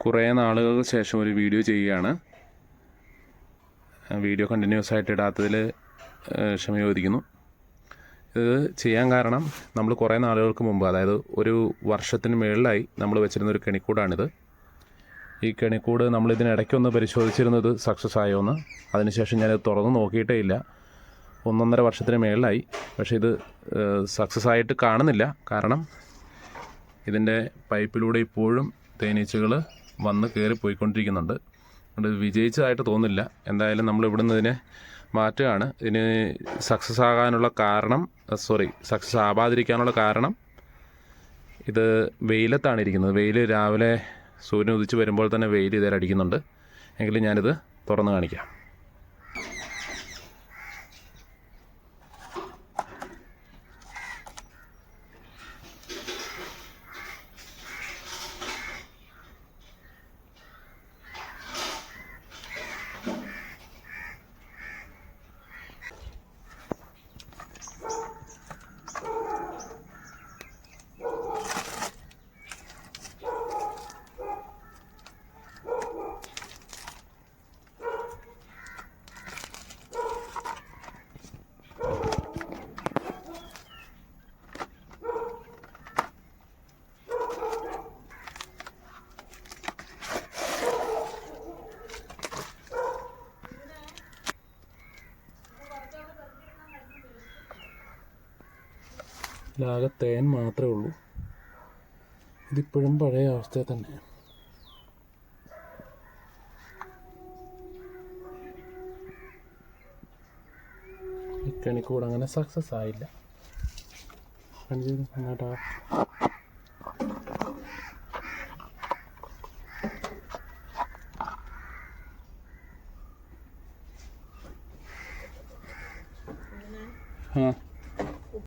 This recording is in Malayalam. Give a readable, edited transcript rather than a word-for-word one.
കുറേ നാളുകൾക്ക് ശേഷം ഒരു വീഡിയോ ചെയ്യുകയാണ്. വീഡിയോ കണ്ടിന്യൂസ് ആയിട്ട് ഇടാത്തതിൽ ക്ഷമ ചോദിക്കുന്നു. ഇത് ചെയ്യാൻ കാരണം നമ്മൾ കുറേ നാളുകൾക്ക് മുമ്പ്, അതായത് ഒരു വർഷത്തിന് മുകളിലായി നമ്മൾ വെച്ചിരുന്നൊരു കെണിക്കൂടാണിത്. ഈ കെണിക്കൂട് നമ്മളിതിനിടയ്ക്കൊന്ന് പരിശോധിച്ചിരുന്നത് സക്സസ് ആയോ എന്ന്. അതിനുശേഷം ഞാനത് തുറന്ന് നോക്കിയിട്ടേ ഇല്ല. 1.5 വർഷത്തിന് മുകളിലായി. പക്ഷേ ഇത് സക്സസ് ആയിട്ട് കാണുന്നില്ല. കാരണം ഇതിൻ്റെ പൈപ്പിലൂടെ ഇപ്പോഴും തേനീച്ചകൾ വന്ന് കയറി പോയിക്കൊണ്ടിരിക്കുന്നുണ്ട്. അതുകൊണ്ട് വിജയിച്ചതായിട്ട് തോന്നുന്നില്ല. എന്തായാലും നമ്മൾ ഇവിടുന്ന് ഇതിനെ മാറ്റുകയാണ്. ഇതിന് സക്സസ് ആവാതിരിക്കാനുള്ള കാരണം ഇത് വെയിലത്താണ് ഇരിക്കുന്നത്. വെയിൽ രാവിലെ സൂര്യൻ ഉദിച്ച് വരുമ്പോൾ തന്നെ വെയിൽ ഇതിലടിക്കുന്നുണ്ട്. എങ്കിലും ഞാനിത് തുറന്ന് കാണിക്കാം. ഇതിലാകെ തേൻ മാത്രമേ ഉള്ളൂ. ഇതിപ്പോഴും പഴയ അവസ്ഥയിൽ തന്നെ. ഈ കെണിക്കൂട് അങ്ങനെ സക്സസ് ആയില്ല. കേട്ടോ, ആ